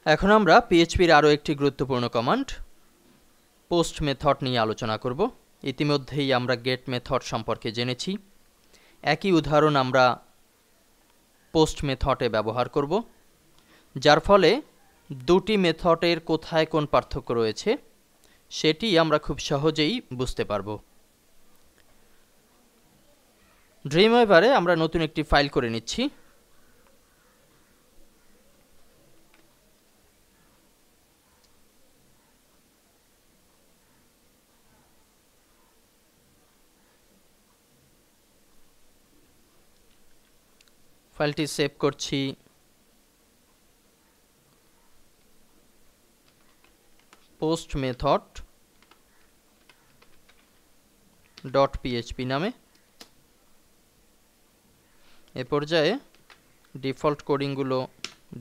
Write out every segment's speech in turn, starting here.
এখন আমরা পিএইচপির আরও একটি গুরুত্বপূর্ণ কমান্ড পোস্ট মেথড নিয়ে আলোচনা করব। ইতিমধ্যেই আমরা গেট মেথড সম্পর্কে জেনেছি। একই উদাহরণ আমরা পোস্ট মেথডে ব্যবহার করব, যার ফলে দুটি মেথডের কোথায় কোন পার্থক্য রয়েছে সেটি আমরা খুব সহজেই বুঝতে পারব। ড্রিমওয়েভারে আমরা নতুন একটি ফাইল করে নিচ্ছি। ফাইলটি সেভ করছি। পোস্ট মেথড .php নামে। এ পর্যায়ে ডিফল্ট কোডিংগুলো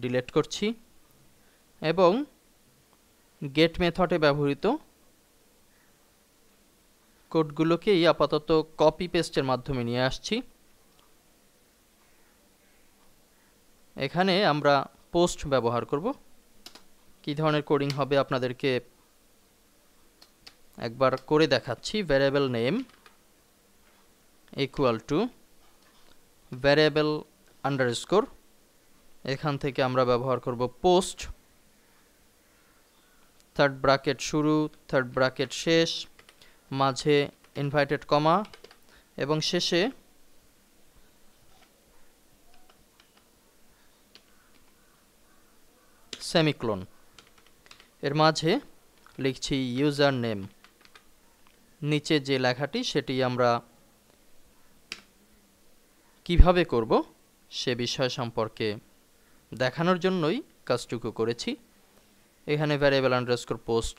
ডিলিট করছি এবং গেট মেথডে ব্যবহৃত কোডগুলোকেই আপাতত কপি পেস্টের মাধ্যমে নিয়ে আসছি। এখানে আমরা পোস্ট ব্যবহার করব। কী ধরনের কোডিং হবে আপনাদেরকে একবার করে দেখাচ্ছি। Variable name equal to variable underscore, এখান থেকে আমরা ব্যবহার করব পোস্ট, থার্ড ব্র্যাকেট শুরু, থার্ড ব্র্যাকেট শেষ, মাঝে ইনভার্টেড কমা এবং শেষে সেমিকোলন। এর মাঝে লিখছি ইউজার নেম। নিচে যে লেখাটি সেটি আমরা কিভাবে করব সে বিষয় সম্পর্কে দেখানোর জন্যই কাজটুকু করেছি। এখানে ভ্যারিয়েবল আন্ডারস্কোর পোস্ট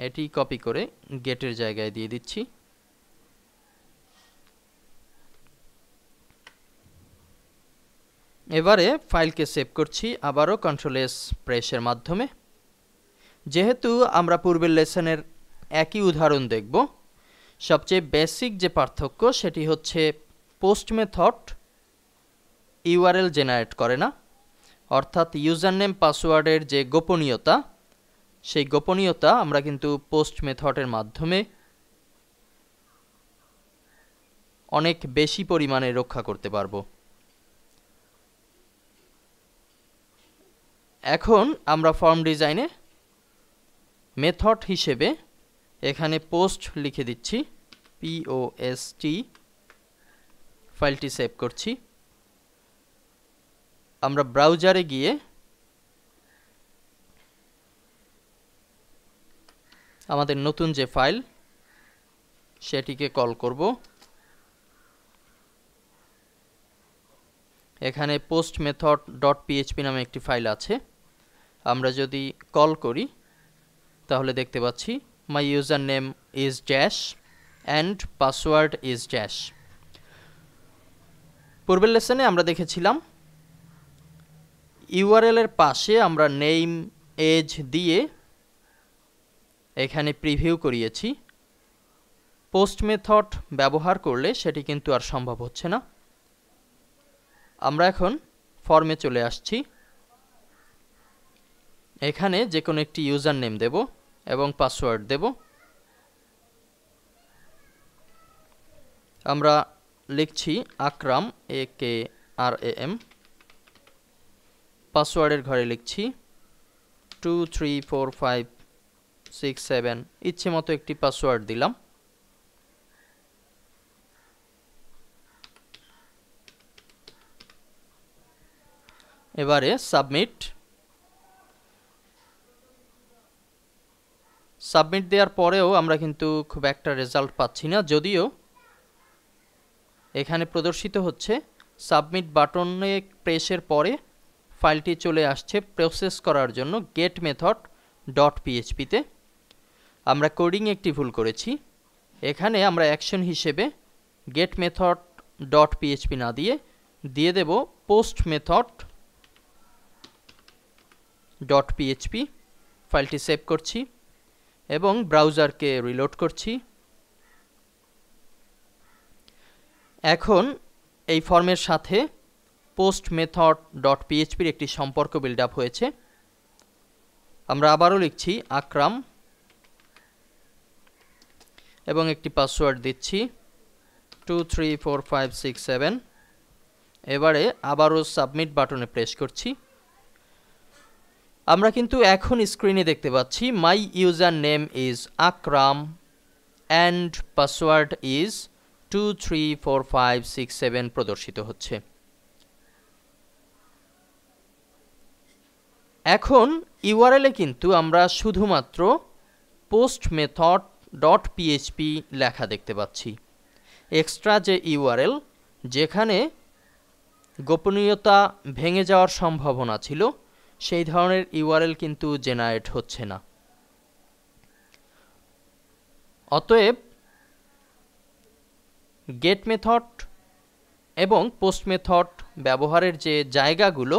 এটি কপি করে গেটের জায়গায় দিয়ে দিচ্ছি। এবারে ফাইলকে সেভ করছি আবারও কন্ট্রোল-S প্রেসের মাধ্যমে। যেহেতু আমরা পূর্বের লেসনের একই উদাহরণ দেখব, সবচেয়ে বেসিক যে পার্থক্য সেটি হচ্ছে পোস্ট মেথড ইউআরএল জেনারেট করে না, অর্থাৎ ইউজার নেম পাসওয়ার্ডের যে গোপনীয়তা সেই গোপনীয়তা আমরা কিন্তু পোস্ট মেথডের মাধ্যমে অনেক বেশি পরিমাণে রক্ষা করতে পারবো। এখন আমরা ফর্ম ডিজাইনে মেথড হিসেবে এখানে পোস্ট লিখে দিচ্ছি, POST। ফাইলটি সেভ করছি। আমরা ব্রাউজারে গিয়ে আমাদের নতুন যে ফাইল সেটিকে কল করব। এখানে পোস্ট মেথড .php নামে একটি ফাইল আছে। আমরা যদি কল করি তাহলে দেখতে পাচ্ছি মাই user name is dash and password is dash. পূর্বের লেসনে আমরা দেখেছিলাম ইউআরএল এর পাশে আমরা নেম এজ দিয়ে এখানে প্রিভিউ করিয়েছি। পোস্ট মেথড ব্যবহার করলে সেটি কিন্তু আর সম্ভব হচ্ছে না। আমরা এখন ফর্মে চলে আসছি। এখানে যে কোনো একটি ইউজার নেম দেব এবং পাসওয়ার্ড দেব। আমরা লিখছি আকরাম, AKRAM। পাসওয়ার্ডের ঘরে লিখছি 234567। ইচ্ছে মতো একটি পাসওয়ার্ড দিলাম। এবারে সাবমিট দেওয়ার পরেও আমরা কিন্তু খুব একটা রেজাল্ট পাচ্ছি না, যদিও এখানে প্রদর্শিত হচ্ছে সাবমিট বাটনে প্রেসের পরে ফাইলটি চলে আসছে প্রসেস করার জন্য গেট মেথড .php তে। আমরা কোডিং একটি ভুল করেছি। এখানে আমরা অ্যাকশন হিসেবে গেট মেথড .php না দিয়ে দেব পোস্ট মেথড .php। ফাইলটি সেভ করছি এবং ব্রাউজারকে রিলোড করছি। এখন এই ফর্মের সাথে পোস্ট মেথড ডট পিএইচপির একটি সম্পর্ক বিল্ড আপ হয়েছে। আমরা আবারও লিখছি আকরাম এবং একটি পাসওয়ার্ড দিচ্ছি 234567। এবারে আবারও সাবমিট বাটনে প্রেস করছি। আমরা কিন্তু এখন স্ক্রিনে দেখতে পাচ্ছি মাই user name is Akram and password is 234567 প্রদর্শিত হচ্ছে। এখন ইউআরএলে কিন্তু আমরা শুধুমাত্র পোস্ট মেথড ডট পিএইচপি লেখা দেখতে পাচ্ছি। এক্সট্রা যে ইউআরএল, যেখানে গোপনীয়তা ভেঙে যাওয়ার সম্ভাবনা ছিল, সেই ধরনের ইউআরএল কিন্তু জেনারেট হচ্ছে না। অতএব গেট মেথড এবং পোস্ট মেথড ব্যবহারের যে জায়গাগুলো,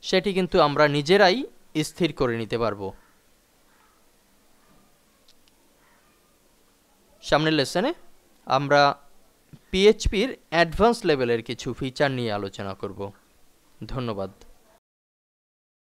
সেটি কিন্তু আমরা নিজেরাই স্থির করে নিতে পারবো। সামনের লেসনে আমরা পিএইচপির অ্যাডভান্স লেভেলের কিছু ফিচার নিয়ে আলোচনা করব। ধন্যবাদ।